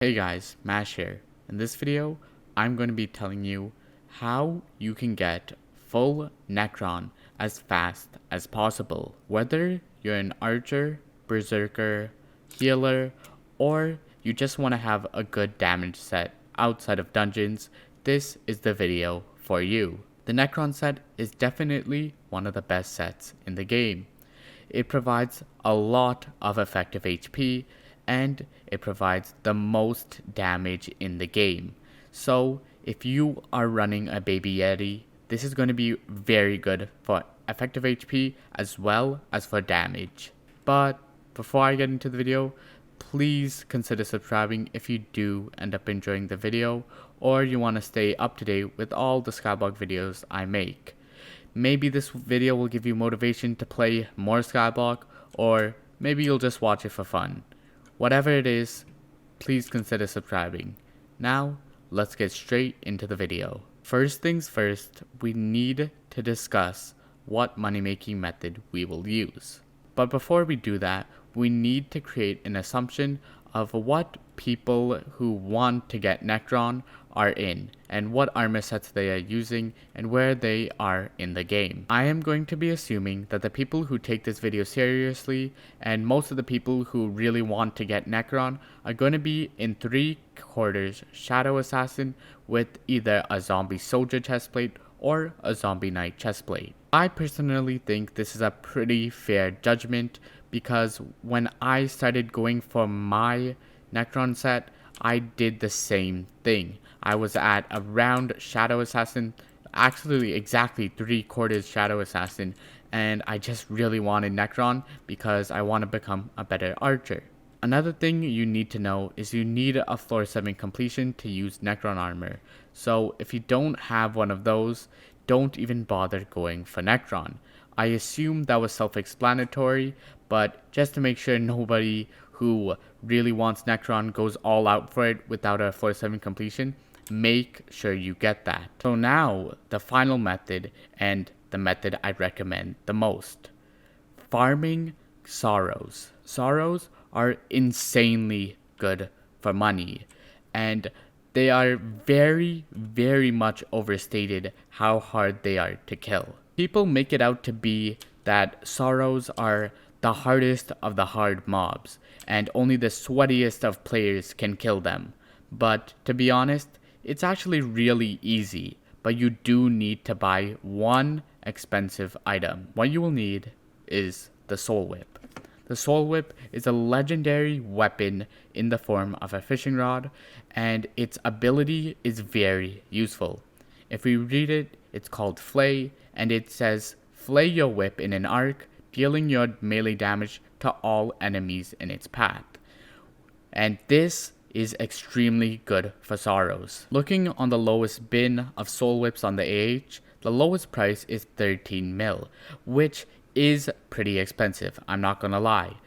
Hey guys, Mash here. In this video, I'm going to be telling you how you can get full Necron as fast as possible. Whether you're an archer, berserker, healer, or you just want to have a good damage set outside of dungeons, this is the video for you. The Necron set is definitely one of the best sets in the game. It provides a lot of effective HP and it provides the most damage in the game. So if you are running a Baby Yeti, this is going to be very good for effective HP as well as for damage. But before I get into the video, please consider subscribing if you do end up enjoying the video or you want to stay up to date with all the Skyblock videos I make. Maybe this video will give you motivation to play more Skyblock, or maybe you'll just watch it for fun. Whatever it is, please consider subscribing. Now, let's get straight into the video. First things first, we need to discuss what money-making method we will use. But before we do that, we need to create an assumption of what people who want to get Necron are in, and what armor sets they are using, and where they are in the game. I am going to be assuming that the people who take this video seriously, and most of the people who really want to get Necron, are going to be in 3/4 Shadow Assassin with either a zombie soldier chestplate or a zombie knight chestplate. I personally think this is a pretty fair judgment because when I started going for my Necron set, I did the same thing. I was at around Shadow Assassin, actually exactly 3/4 Shadow Assassin, and I just really wanted Necron because I want to become a better archer. Another thing you need to know is you need a floor 7 completion to use Necron armor. So if you don't have one of those, don't even bother going for Necron. I assume that was self-explanatory, but just to make sure nobody who really wants Necron goes all out for it without a floor 7 completion, make sure you get that. So now, the final method, and the method I recommend the most. Farming sorrows. Sorrows are insanely good for money, and they are very much overstated how hard they are to kill. People make it out to be that sorrows are the hardest of the hard mobs, and only the sweatiest of players can kill them. But to be honest, it's actually really easy, but you do need to buy one expensive item. What you will need is the Soul Whip. The Soul Whip is a legendary weapon in the form of a fishing rod, and its ability is very useful. If we read it, it's called Flay, and it says, flay your whip in an arc, dealing your melee damage to all enemies in its path. And this is extremely good for sorrows. Looking on the lowest bin of soul whips on the AH, the lowest price is 13 mil, which is pretty expensive, I'm not gonna lie.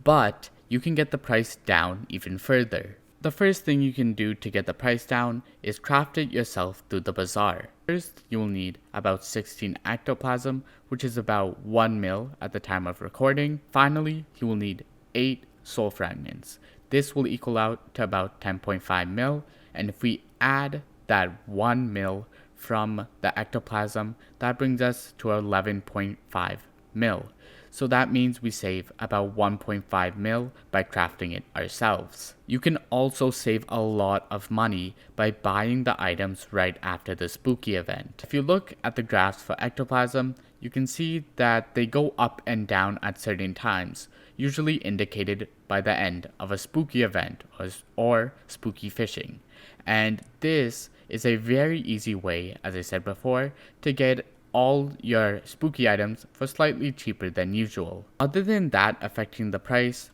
But you can get the price down even further. The first thing you can do to get the price down is craft it yourself through the bazaar. First, you will need about 16 ectoplasm, which is about 1 mil at the time of recording. Finally, you will need 8 soul fragments. This will equal out to about 10.5 mil, and if we add that 1 mil from the ectoplasm, that brings us to 11.5 mil. So that means we save about 1.5 mil by crafting it ourselves. You can also save a lot of money by buying the items right after the spooky event. If you look at the graphs for ectoplasm, you can see that they go up and down at certain times, usually indicated by the end of a spooky event or spooky fishing. And this is a very easy way, as I said before, to get all your spooky items for slightly cheaper than usual. Other than that affecting the price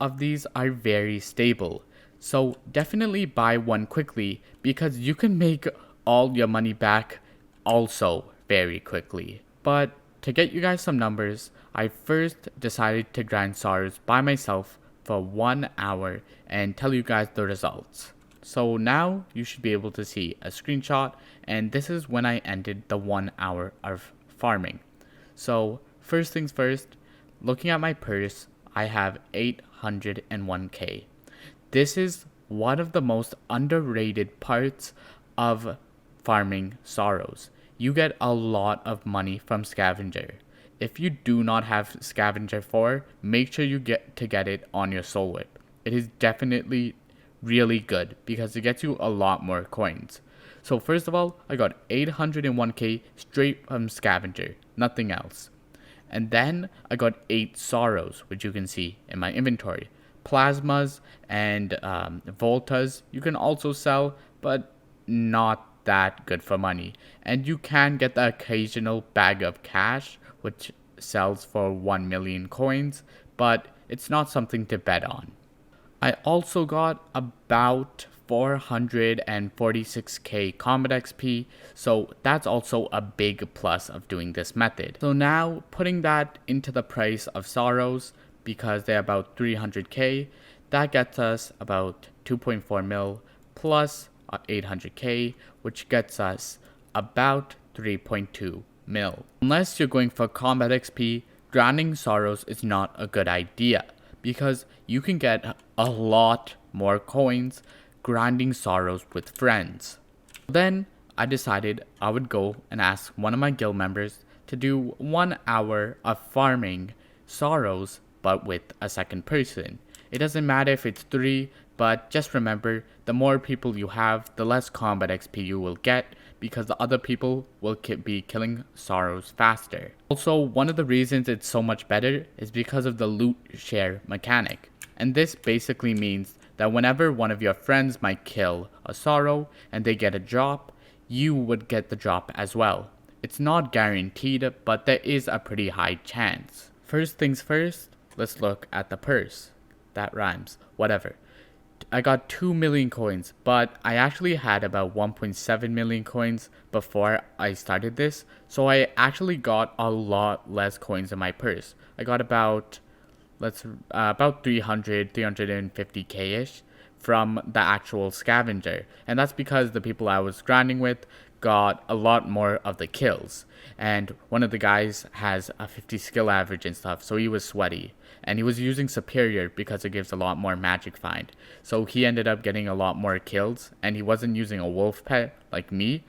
of these are very stable. So definitely buy one quickly because you can make all your money back also very quickly. But to get you guys some numbers, I first decided to grind sorrows by myself for 1 hour and tell you guys the results. So now you should be able to see a screenshot, and this is when I ended the 1 hour of farming. So first things first, looking at my purse, I have 801k. This is one of the most underrated parts of farming sorrows. You get a lot of money from scavenger. If you do not have scavenger 4, make sure you get it on your soul whip. It is definitely really good because it gets you a lot more coins. So first of all, I got 801k straight from scavenger, nothing else. And then I got 8 sorrows, which you can see in my inventory. Plasmas and voltas you can also sell, but not that good for money. And you can get the occasional bag of cash, which sells for 1 million coins, but it's not something to bet on. I also got about 446k combat XP, so that's also a big plus of doing this method. So now putting that into the price of sorrows, because they're about 300k, that gets us about 2.4 mil plus 800k, which gets us about 3.2 mil. Unless you're going for combat XP, grounding sorrows is not a good idea, because you can get a lot more coins grinding sorrows with friends. Then I decided I would go and ask one of my guild members to do 1 hour of farming sorrows, but with a second person. It doesn't matter if it's 3, but just remember, the more people you have, the less combat XP you will get, because the other people will be killing sorrows faster. Also, one of the reasons it's so much better is because of the loot share mechanic. And this basically means that whenever one of your friends might kill a sorrow and they get a drop, you would get the drop as well. It's not guaranteed, but there is a pretty high chance. First things first, let's look at the purse. That rhymes, whatever. I got 2 million coins, but I actually had about 1.7 million coins before I started this, so I actually got a lot less coins in my purse. I got about 350k-ish from the actual scavenger, and that's because the people I was grinding with got a lot more of the kills, and one of the guys has a 50 skill average and stuff, so he was sweaty, and he was using superior because it gives a lot more magic find, so he ended up getting a lot more kills, and he wasn't using a wolf pet like me,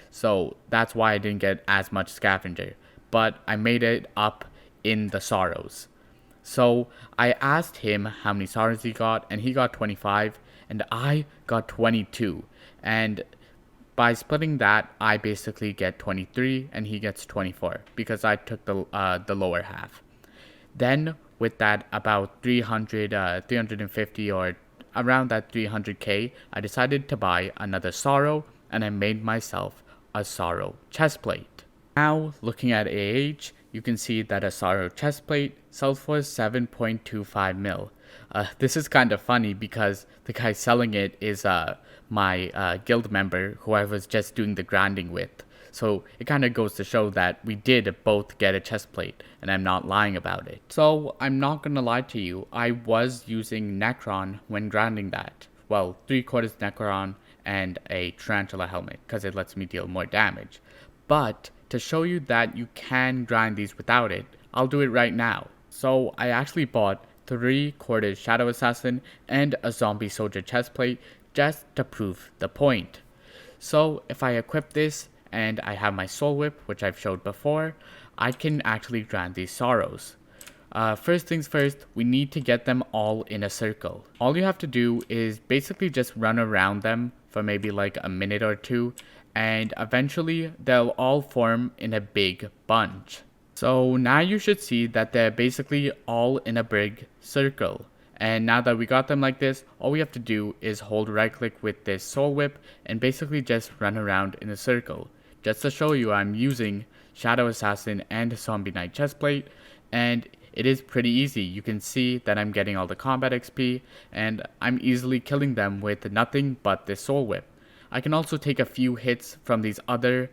so that's why I didn't get as much scavenger, but I made it up in the sorrows. So I asked him how many sorrows he got, and he got 25, and I got 22, and by splitting that, I basically get 23 and he gets 24 because I took the lower half. Then with that about 350 or around that 300k, I decided to buy another sorrow, and I made myself a sorrow chestplate. Now looking at AH, you can see that a sorrow chestplate sells for 7.25 mil. This is kind of funny because the guy selling it is my guild member who I was just doing the grinding with. So it kind of goes to show that we did both get a chestplate, and I'm not lying about it. So I'm not gonna lie to you, I was using NECRON when grinding that. Well, 3/4 NECRON and a tarantula helmet because it lets me deal more damage. But to show you that you can grind these without it, I'll do it right now. So I actually bought 3/4 Shadow Assassin and a Zombie Soldier chestplate just to prove the point. So if I equip this and I have my soul whip, which I've showed before, I can actually grind these sorrows. First things first, we need to get them all in a circle. All you have to do is basically just run around them for maybe like a minute or two, and eventually they'll all form in a big bunch. So now you should see that they're basically all in a big circle. And now that we got them like this, all we have to do is hold right click with this soul whip and basically just run around in a circle. Just to show you, I'm using Shadow Assassin and Zombie Knight chestplate, and it is pretty easy. You can see that I'm getting all the combat XP, and I'm easily killing them with nothing but this soul whip. I can also take a few hits from these other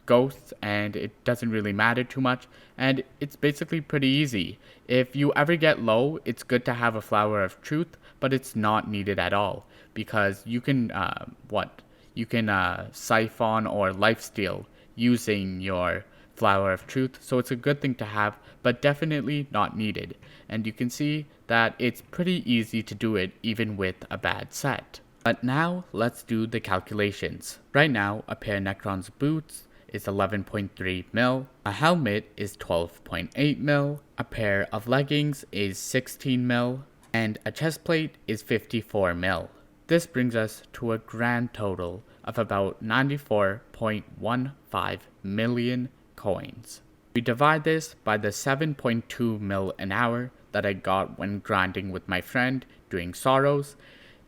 ghosts, and it doesn't really matter too much, and it's basically pretty easy. If you ever get low, it's good to have a Flower of Truth, but it's not needed at all, because you can siphon or lifesteal using your Flower of Truth, so it's a good thing to have, but definitely not needed. And you can see that it's pretty easy to do it even with a bad set. But now let's do the calculations. Right now, a pair of Necron's boots is 11.3 mil, a helmet is 12.8 mil, a pair of leggings is 16 mil, and a chest plate is 54 mil. This brings us to a grand total of about 94.15 million coins. We divide this by the 7.2 mil an hour that I got when grinding with my friend doing Sorrows.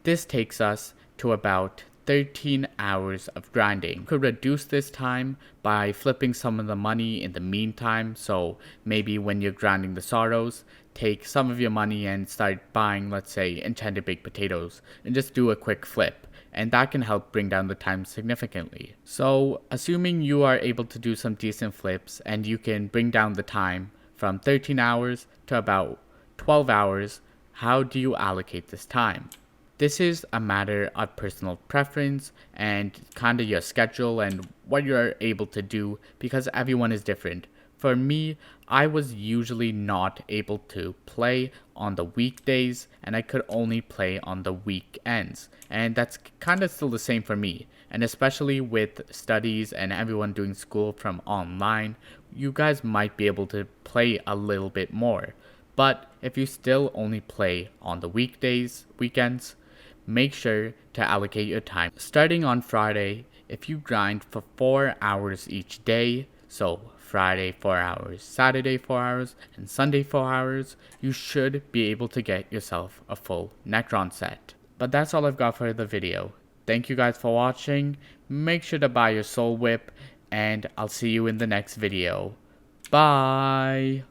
This takes us to about 13 hours of grinding. You could reduce this time by flipping some of the money in the meantime, so maybe when you're grinding the Sorrows, take some of your money and start buying, let's say, enchanted baked potatoes, and just do a quick flip, and that can help bring down the time significantly. So, assuming you are able to do some decent flips, and you can bring down the time from 13 hours to about 12 hours, how do you allocate this time? This is a matter of personal preference and kind of your schedule and what you're able to do, because everyone is different. For me, I was usually not able to play on the weekdays and I could only play on the weekends. And that's kind of still the same for me. And especially with studies and everyone doing school from online, you guys might be able to play a little bit more. But if you still only play on the weekends, make sure to allocate your time. Starting on Friday, if you grind for 4 hours each day, so Friday 4 hours, Saturday 4 hours, and Sunday 4 hours, you should be able to get yourself a full Necron set. But that's all I've got for the video. Thank you guys for watching. Make sure to buy your soul whip, and I'll see you in the next video. Bye!